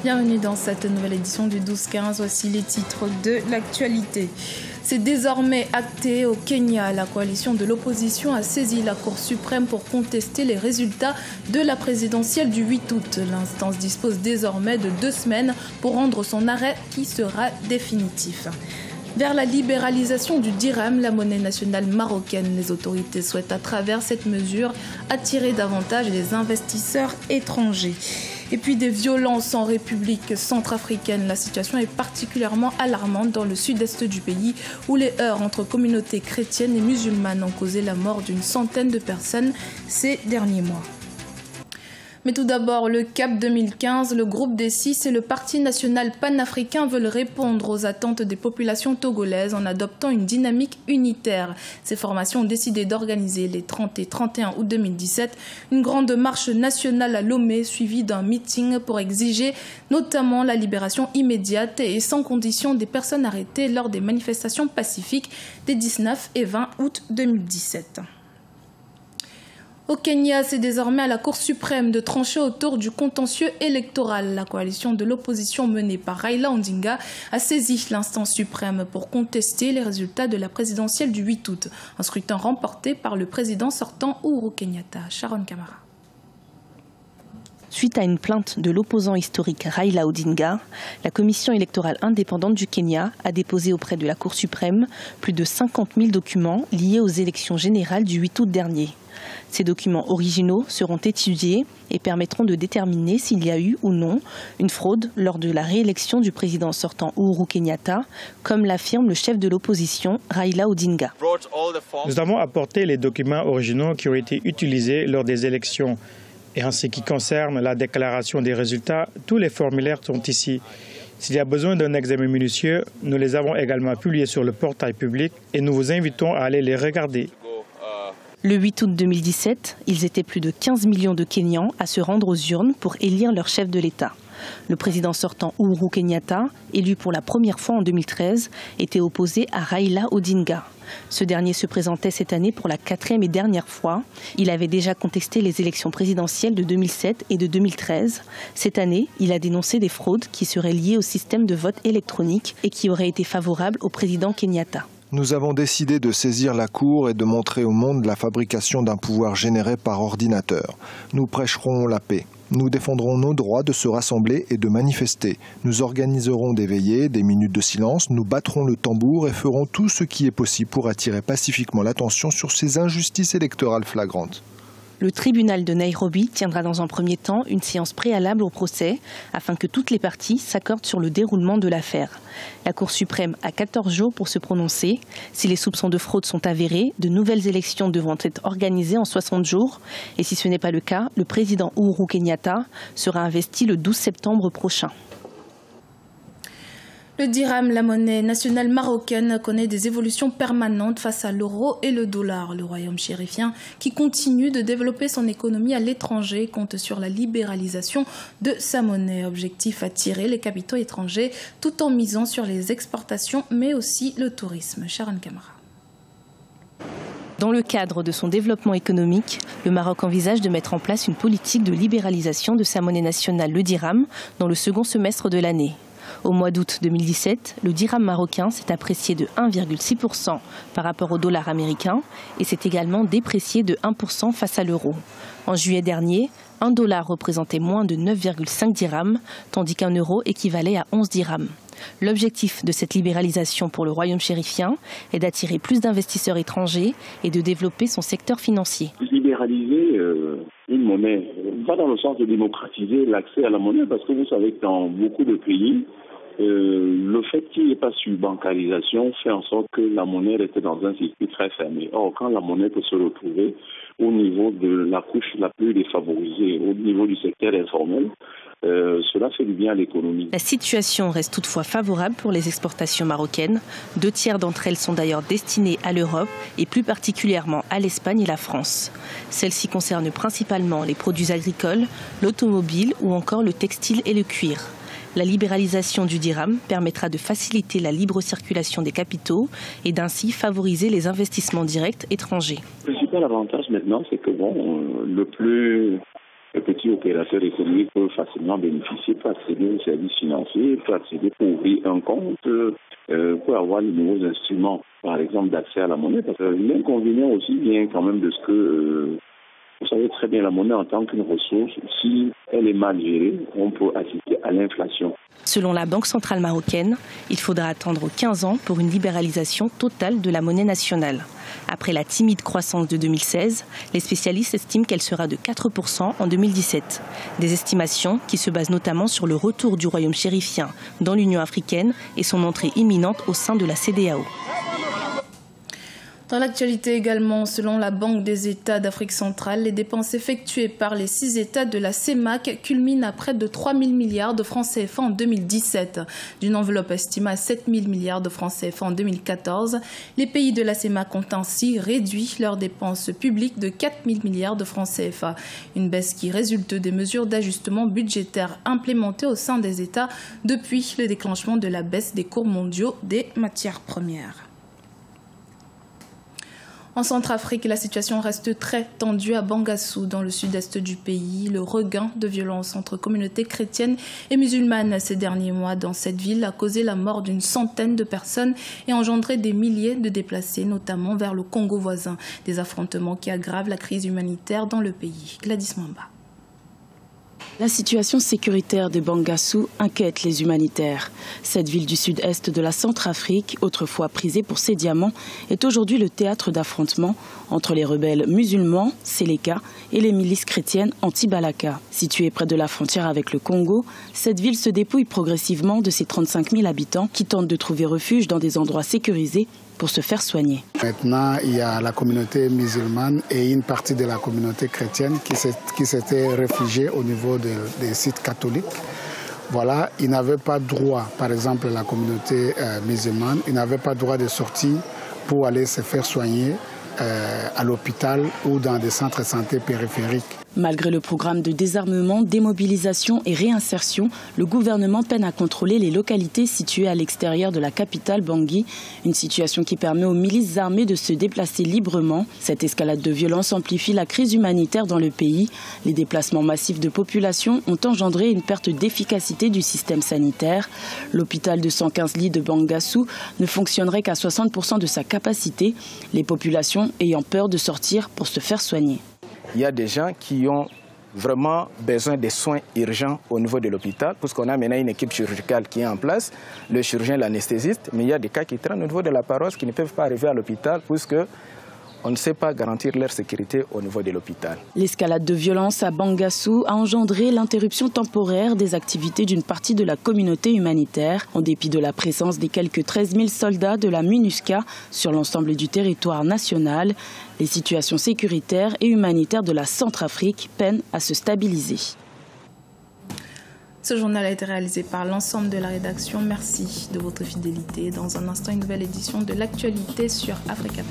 Bienvenue dans cette nouvelle édition du 12-15. Voici les titres de l'actualité. C'est désormais acté au Kenya. La coalition de l'opposition a saisi la Cour suprême pour contester les résultats de la présidentielle du 8 août. L'instance dispose désormais de 2 semaines pour rendre son arrêt qui sera définitif. Vers la libéralisation du dirham, la monnaie nationale marocaine, les autorités souhaitent à travers cette mesure attirer davantage les investisseurs étrangers. Et puis des violences en République centrafricaine. La situation est particulièrement alarmante dans le sud-est du pays où les heurts entre communautés chrétiennes et musulmanes ont causé la mort d'une centaine de personnes ces derniers mois. Mais tout d'abord, le CAP 2015, le groupe des 6 et le Parti national panafricain veulent répondre aux attentes des populations togolaises en adoptant une dynamique unitaire. Ces formations ont décidé d'organiser les 30 et 31 août 2017 une grande marche nationale à Lomé suivie d'un meeting pour exiger notamment la libération immédiate et sans condition des personnes arrêtées lors des manifestations pacifiques des 19 et 20 août 2017. Au Kenya, c'est désormais à la Cour suprême de trancher autour du contentieux électoral. La coalition de l'opposition menée par Raila Odinga a saisi l'instance suprême pour contester les résultats de la présidentielle du 8 août. Un scrutin remporté par le président sortant Uhuru Kenyatta. Sharon Kamara. Suite à une plainte de l'opposant historique Raila Odinga, la commission électorale indépendante du Kenya a déposé auprès de la Cour suprême plus de 50 000 documents liés aux élections générales du 8 août dernier. Ces documents originaux seront étudiés et permettront de déterminer s'il y a eu ou non une fraude lors de la réélection du président sortant Uhuru Kenyatta, comme l'affirme le chef de l'opposition Raila Odinga. Nous avons apporté les documents originaux qui ont été utilisés lors des élections. Et en ce qui concerne la déclaration des résultats, tous les formulaires sont ici. S'il y a besoin d'un examen minutieux, nous les avons également publiés sur le portail public et nous vous invitons à aller les regarder. Le 8 août 2017, ils étaient plus de 15 millions de Kenyans à se rendre aux urnes pour élire leur chef de l'État. Le président sortant Uhuru Kenyatta, élu pour la première fois en 2013, était opposé à Raila Odinga. Ce dernier se présentait cette année pour la 4e et dernière fois. Il avait déjà contesté les élections présidentielles de 2007 et de 2013. Cette année, il a dénoncé des fraudes qui seraient liées au système de vote électronique et qui auraient été favorables au président Kenyatta. Nous avons décidé de saisir la Cour et de montrer au monde la fabrication d'un pouvoir généré par ordinateur. Nous prêcherons la paix. Nous défendrons nos droits de se rassembler et de manifester. Nous organiserons des veillées, des minutes de silence, nous battrons le tambour et ferons tout ce qui est possible pour attirer pacifiquement l'attention sur ces injustices électorales flagrantes. Le tribunal de Nairobi tiendra dans un premier temps une séance préalable au procès afin que toutes les parties s'accordent sur le déroulement de l'affaire. La Cour suprême a 14 jours pour se prononcer. Si les soupçons de fraude sont avérés, de nouvelles élections devront être organisées en 60 jours. Et si ce n'est pas le cas, le président Uhuru Kenyatta sera investi le 12 septembre prochain. Le dirham, la monnaie nationale marocaine, connaît des évolutions permanentes face à l'euro et le dollar. Le royaume chérifien, qui continue de développer son économie à l'étranger, compte sur la libéralisation de sa monnaie. Objectif: attirer les capitaux étrangers tout en misant sur les exportations, mais aussi le tourisme. Sharon Kamara. Dans le cadre de son développement économique, le Maroc envisage de mettre en place une politique de libéralisation de sa monnaie nationale, le dirham, dans le second semestre de l'année. Au mois d'août 2017, le dirham marocain s'est apprécié de 1,6% par rapport au dollar américain et s'est également déprécié de 1% face à l'euro. En juillet dernier, un dollar représentait moins de 9,5 dirhams, tandis qu'un euro équivalait à 11 dirhams. L'objectif de cette libéralisation pour le royaume chérifien est d'attirer plus d'investisseurs étrangers et de développer son secteur financier. Libéraliser une monnaie va dans le sens de démocratiser l'accès à la monnaie, parce que vous savez que dans beaucoup de pays, le fait qu'il n'y ait pas de bancarisation fait en sorte que la monnaie reste dans un circuit très fermé. Or, quand la monnaie peut se retrouver au niveau de la couche la plus défavorisée, au niveau du secteur informel, cela fait du bien à l'économie. La situation reste toutefois favorable pour les exportations marocaines. 2 tiers d'entre elles sont d'ailleurs destinées à l'Europe et plus particulièrement à l'Espagne et la France. Celles-ci concernent principalement les produits agricoles, l'automobile ou encore le textile et le cuir. La libéralisation du dirham permettra de faciliter la libre circulation des capitaux et d'ainsi favoriser les investissements directs étrangers. Le principal avantage maintenant, c'est que le plus Le petit opérateur économique peut facilement bénéficier, peut accéder aux services financiers, peut accéder pour ouvrir un compte, peut avoir de nouveaux instruments, par exemple d'accès à la monnaie. Parce que l'inconvénient aussi vient quand même de ce que, vous savez très bien, la monnaie en tant qu'une ressource, si elle est mal gérée, on peut assister à l'inflation. Selon la Banque centrale marocaine, il faudra attendre 15 ans pour une libéralisation totale de la monnaie nationale. Après la timide croissance de 2016, les spécialistes estiment qu'elle sera de 4% en 2017. Des estimations qui se basent notamment sur le retour du royaume chérifien dans l'Union africaine et son entrée imminente au sein de la CEDEAO. Dans l'actualité également, selon la Banque des États d'Afrique centrale, les dépenses effectuées par les 6 États de la CEMAC culminent à près de 3 000 milliards de francs CFA en 2017. D'une enveloppe estimée à 7 000 milliards de francs CFA en 2014, les pays de la CEMAC ont ainsi réduit leurs dépenses publiques de 4 000 milliards de francs CFA. Une baisse qui résulte des mesures d'ajustement budgétaire implémentées au sein des États depuis le déclenchement de la baisse des cours mondiaux des matières premières. En Centrafrique, la situation reste très tendue à Bangassou, dans le sud-est du pays. Le regain de violence entre communautés chrétiennes et musulmanes ces derniers mois dans cette ville a causé la mort d'une centaine de personnes et engendré des milliers de déplacés, notamment vers le Congo voisin. Des affrontements qui aggravent la crise humanitaire dans le pays. Gladys Mwamba. La situation sécuritaire de Bangassou inquiète les humanitaires. Cette ville du sud-est de la Centrafrique, autrefois prisée pour ses diamants, est aujourd'hui le théâtre d'affrontements entre les rebelles musulmans, Séléka, et les milices chrétiennes anti-Balaka. Située près de la frontière avec le Congo, cette ville se dépouille progressivement de ses 35 000 habitants qui tentent de trouver refuge dans des endroits sécurisés pour se faire soigner. Maintenant, il y a la communauté musulmane et une partie de la communauté chrétienne qui s'était réfugiée au niveau des sites catholiques. Voilà, ils n'avaient pas droit, par exemple la communauté musulmane, ils n'avaient pas droit de sortir pour aller se faire soigner à l'hôpital ou dans des centres de santé périphériques. Malgré le programme de désarmement, démobilisation et réinsertion, le gouvernement peine à contrôler les localités situées à l'extérieur de la capitale Bangui, une situation qui permet aux milices armées de se déplacer librement. Cette escalade de violence amplifie la crise humanitaire dans le pays. Les déplacements massifs de population ont engendré une perte d'efficacité du système sanitaire. L'hôpital de 115 lits de Bangassou ne fonctionnerait qu'à 60% de sa capacité, les populations ayant peur de sortir pour se faire soigner. Il y a des gens qui ont vraiment besoin de soins urgents au niveau de l'hôpital, puisqu'on a maintenant une équipe chirurgicale qui est en place, le chirurgien, l'anesthésiste, mais il y a des cas qui traînent au niveau de la paroisse qui ne peuvent pas arriver à l'hôpital, puisque on ne sait pas garantir leur sécurité au niveau de l'hôpital. L'escalade de violence à Bangassou a engendré l'interruption temporaire des activités d'une partie de la communauté humanitaire, en dépit de la présence des quelques 13 000 soldats de la MINUSCA sur l'ensemble du territoire national. Les situations sécuritaires et humanitaires de la Centrafrique peinent à se stabiliser. Ce journal a été réalisé par l'ensemble de la rédaction. Merci de votre fidélité. Dans un instant, une nouvelle édition de l'actualité sur Africa.